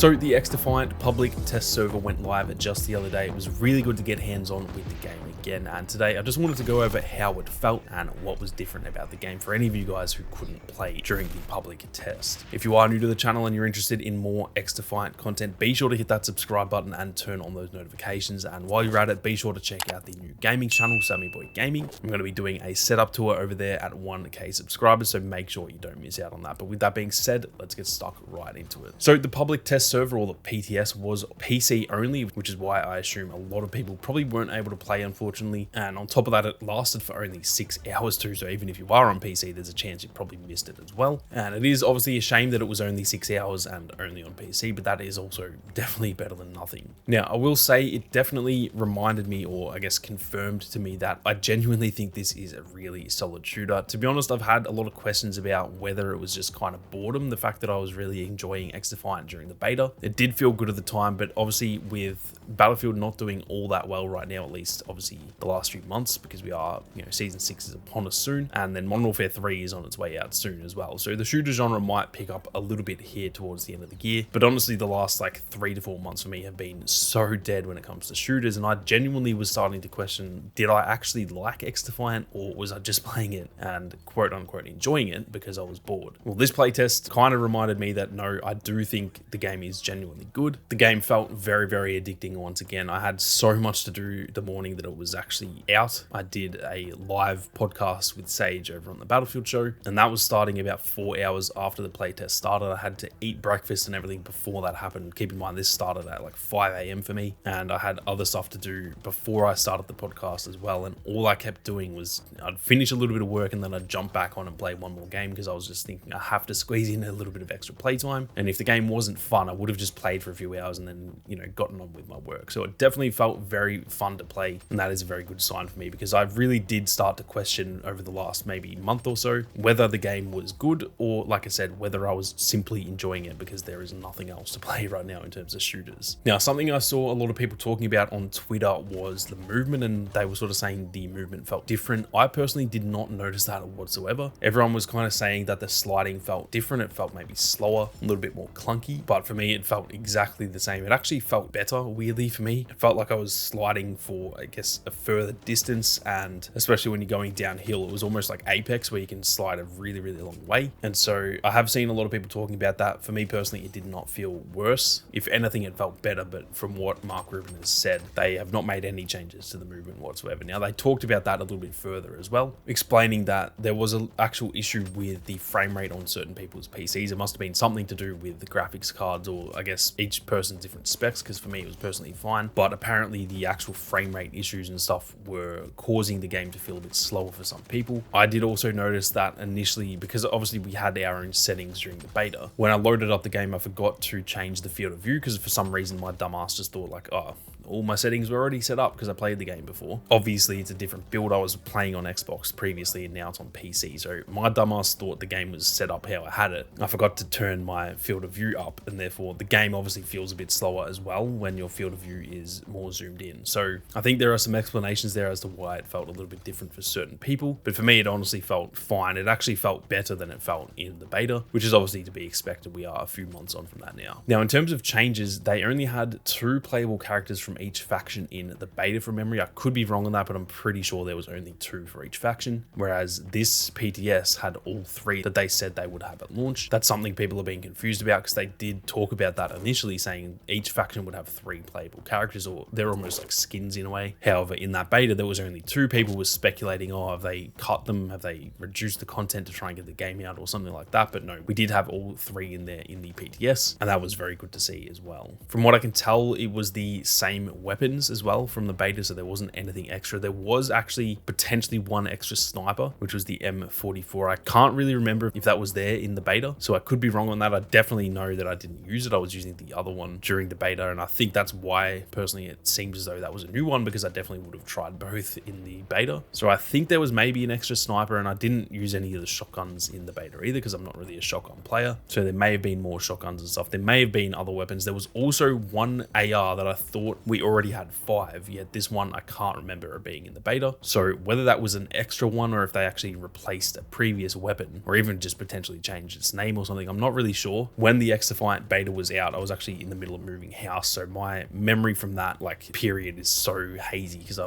So the XDefiant public test server went live just the other day. It was really good to get hands-on with the game again, and today I just wanted to go over how it felt and what was different about the game for any of you guys who couldn't play during the public test. If you are new to the channel and you're interested in more XDefiant content, be sure to hit that subscribe button and turn on those notifications. And while you're at it, be sure to check out the new gaming channel, Sammy Boy Gaming. I'm going to be doing a setup tour over there at 1K subscribers, so make sure you don't miss out on that. But with that being said, let's get stuck right into it. So the public test server, or the PTS, was PC only, which is why I assume a lot of people probably weren't able to play, unfortunately. And on top of that, it lasted for only 6 hours too, so even if you are on PC, there's a chance you probably missed it as well. And it is obviously a shame that it was only 6 hours and only on PC, but that is also definitely better than nothing. Now, I will say it definitely reminded me, or I guess confirmed to me, that I genuinely think this is a really solid shooter. To be honest, I've had a lot of questions about whether it was just kind of boredom, the fact that I was really enjoying XDefiant during the beta. It did feel good at the time, but obviously with Battlefield not doing all that well right now, at least obviously the last few months, because we are, season 6 is upon us soon, and then Modern Warfare 3 is on its way out soon as well. So the shooter genre might pick up a little bit here towards the end of the year, but honestly the last like 3 to 4 months for me have been so dead when it comes to shooters, and I genuinely was starting to question, did I actually like XDefiant, or was I just playing it and quote unquote enjoying it because I was bored? Well, this playtest kind of reminded me that no, I do think the game is genuinely good. The game felt very, very addicting once again. I had so much to do the morning that it was actually out. I did a live podcast with Sage over on the Battlefield show, and that was starting about 4 hours after the playtest started. I had to eat breakfast and everything before that happened. Keep in mind, this started at like 5 a.m. for me, and I had other stuff to do before I started the podcast as well. And all I kept doing was I'd finish a little bit of work and then I'd jump back on and play one more game, because I was just thinking I have to squeeze in a little bit of extra playtime. And if the game wasn't fun, I would have just played for a few hours and then, gotten on with my work. So it definitely felt very fun to play, and that is a very good sign for me, because I really did start to question over the last maybe month or so whether the game was good, or like I said, whether I was simply enjoying it, because there is nothing else to play right now in terms of shooters. Now, something I saw a lot of people talking about on Twitter was the movement, and they were sort of saying the movement felt different. I personally did not notice that whatsoever. Everyone was kind of saying that the sliding felt different. It felt maybe slower, a little bit more clunky, but for me, it felt exactly the same. It actually felt better, weirdly, for me. It felt like I was sliding for, I guess, a further distance, and especially when you're going downhill, it was almost like Apex, where you can slide a really, really long way. And so I have seen a lot of people talking about that. For me personally, it did not feel worse. If anything, it felt better, but from what Mark Rubin has said, they have not made any changes to the movement whatsoever. Now, they talked about that a little bit further as well, explaining that there was an actual issue with the frame rate on certain people's PCs. It must have been something to do with the graphics cards, or I guess each person's different specs, because for me it was personally fine, but apparently the actual frame rate issues and stuff were causing the game to feel a bit slower for some people. I did also notice that initially, because obviously we had our own settings during the beta, when I loaded up the game I forgot to change the field of view, because for some reason my dumbass just thought like, oh, all my settings were already set up because I played the game before. Obviously, it's a different build. I was playing on Xbox previously, and now it's on PC. So my dumbass thought the game was set up how I had it. I forgot to turn my field of view up, and therefore the game obviously feels a bit slower as well when your field of view is more zoomed in. So I think there are some explanations there as to why it felt a little bit different for certain people. But for me, it honestly felt fine. It actually felt better than it felt in the beta, which is obviously to be expected. We are a few months on from that now. Now, in terms of changes, they only had 2 playable characters from each faction in the beta from memory. I could be wrong on that, but I'm pretty sure there was only 2 for each faction, whereas this PTS had all 3 that they said they would have at launch. That's something people are being confused about, because they did talk about that initially, saying each faction would have 3 playable characters, or they're almost like skins in a way. However, in that beta, there was only 2. People were speculating, oh, have they cut them? Have they reduced the content to try and get the game out or something like that? But no, we did have all 3 in there in the PTS, and that was very good to see as well. From what I can tell, it was the same weapons as well from the beta, so there wasn't anything extra. There was actually potentially 1 extra sniper, which was the M44. I can't really remember if that was there in the beta, so I could be wrong on that. I definitely know that I didn't use it. I was using the other one during the beta, and I think that's why personally it seems as though that was a new one, because I definitely would have tried both in the beta. So I think there was maybe an extra sniper, and I didn't use any of the shotguns in the beta either, because I'm not really a shotgun player. So there may have been more shotguns and stuff. There may have been other weapons. There was also 1 AR that I thought we already had 5, yet this one I can't remember it being in the beta. So whether that was an extra one, or if they actually replaced a previous weapon, or even just potentially changed its name or something, I'm not really sure. When the XDefiant beta beta was out, I was actually in the middle of moving house, so my memory from that like period is so hazy because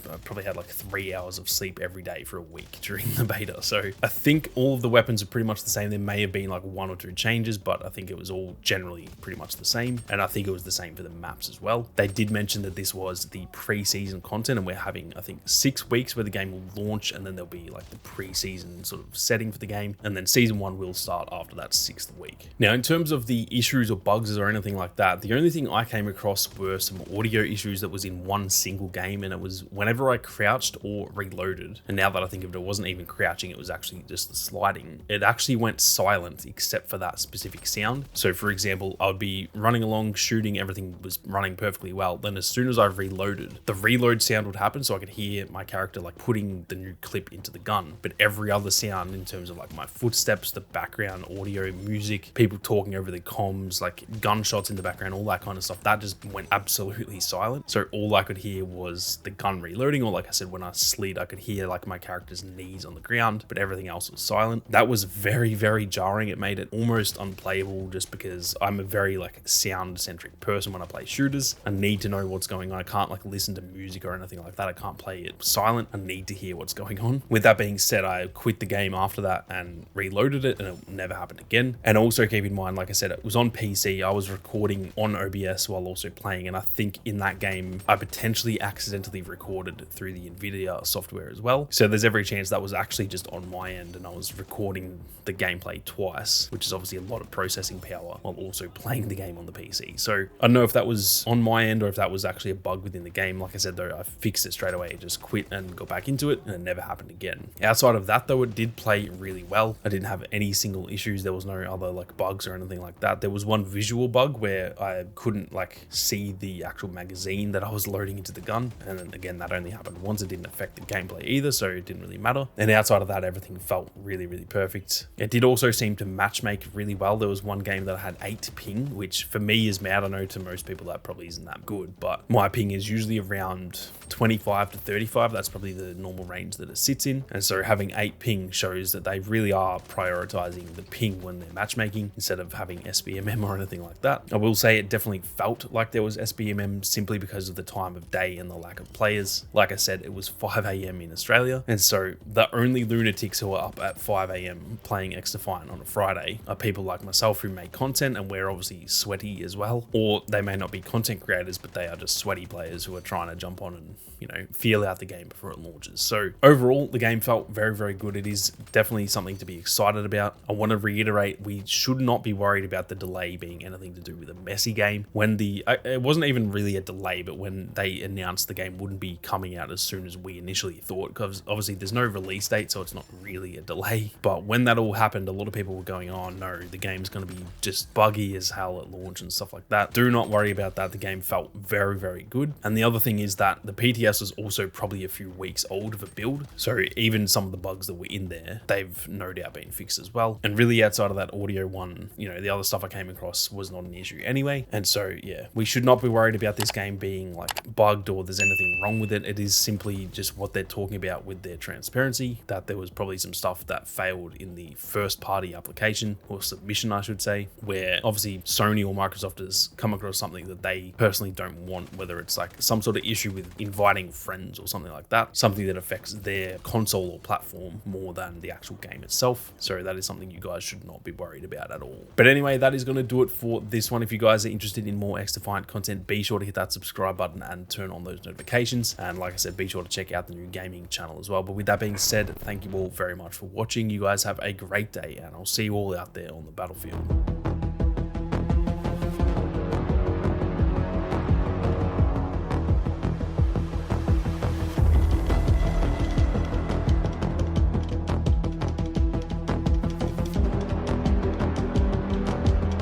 I probably had like 3 hours of sleep every day for a week during the beta. So I think all of the weapons are pretty much the same. There may have been like 1 or 2 changes, but I think it was all generally pretty much the same, and I think it was the same for the maps as well. They did mention that this was the pre-season content, and we're having, I think, 6 weeks where the game will launch, and then there'll be like the pre-season sort of setting for the game, and then season 1 will start after that 6th week. Now, in terms of the issues or bugs or anything like that, the only thing I came across were some audio issues that was in one single game, and it was whenever I crouched or reloaded. And now that I think of it, it wasn't even crouching, it was actually just the sliding. It actually went silent except for that specific sound. So for example, I would be running along, shooting, everything was running perfectly well. Then as soon as I reloaded, the reload sound would happen, so I could hear my character like putting the new clip into the gun. But every other sound in terms of like my footsteps, the background audio, music, people talking over the comms, like gunshots in the background, all that kind of stuff, that just went absolutely silent. So all I could hear was the gun reloading, or like I said, when I slid, I could hear like my character's knees on the ground, but everything else was silent. That was very, very jarring. It made it almost unplayable just because I'm a very like sound centric person when I play shooters. I need to know what's going on. I can't like listen to music or anything like that. I can't play it silent. I need to hear what's going on. With that being said, I quit the game after that and reloaded it, and it never happened again. And also keep in mind, like I said, it was on PC. I was recording on OBS while also playing, and I think in that game I potentially accidentally recorded through the Nvidia software as well. So there's every chance that was actually just on my end, and I was recording the gameplay twice, which is obviously a lot of processing power while also playing the game on the PC. So I don't know if that was on my end or if that was actually a bug within the game. Like I said though, I fixed it straight away, just quit and got back into it, and it never happened again. Outside of that though, it did play really well. I didn't have any single issues. There was no other like bugs or anything like that. There was one visual bug where I couldn't like see the actual magazine that I was loading into the gun, and then again that only happened once. It didn't affect the gameplay either, so it didn't really matter. And outside of that, everything felt really, really perfect. It did also seem to matchmake really well. There was one game that had 8 ping, which for me is mad. I know to most people that probably isn't that good, but my ping is usually around 25 to 35. That's probably the normal range that it sits in. And so having 8 ping shows that they really are prioritizing the ping when they're matchmaking instead of having SBMM or anything like that. I will say it definitely felt like there was SBMM simply because of the time of day and the lack of players. Like I said, it was 5 AM in Australia, and so the only lunatics who are up at 5 AM playing XDefiant on a Friday are people like myself who make content, and we're obviously sweaty as well. Or they may not be content creators, but they are just sweaty players who are trying to jump on and, you know, feel out the game before it launches. So overall, the game felt very, very good. It is definitely something to be excited about. I want to reiterate, we should not be worried about the delay being anything to do with a messy game. When it wasn't even really a delay, but when they announced the game wouldn't be coming out as soon as we initially thought, because obviously there's no release date, so it's not really a delay. But when that all happened, a lot of people were going, oh no, the game's going to be just buggy as hell at launch and stuff like that. Do not worry about that. The game felt very, very good. And the other thing is that the PTS was also probably a few weeks old of a build, so even some of the bugs that were in there, they've no doubt been fixed as well. And really outside of that audio one, you know, the other stuff I came across was not an issue anyway. And so yeah, we should not be worried about this game being like bugged or there's anything wrong with it. It is simply just what they're talking about with their transparency, that there was probably some stuff that failed in the first party application or submission, I should say, where obviously Sony or Microsoft has come across something that they personally don't want, whether it's like some sort of issue with inviting friends or something like that, something that affects their console or platform more than the actual game itself. So that is something you guys should not be worried about at all. But anyway, that is going to do it for this one. If you guys are interested in more XDefiant content, be sure to hit that subscribe button and turn on those notifications. And like I said, be sure to check out the new gaming channel as well. But with that being said, thank you all very much for watching. You guys have a great day, and I'll see you all out there on the battlefield.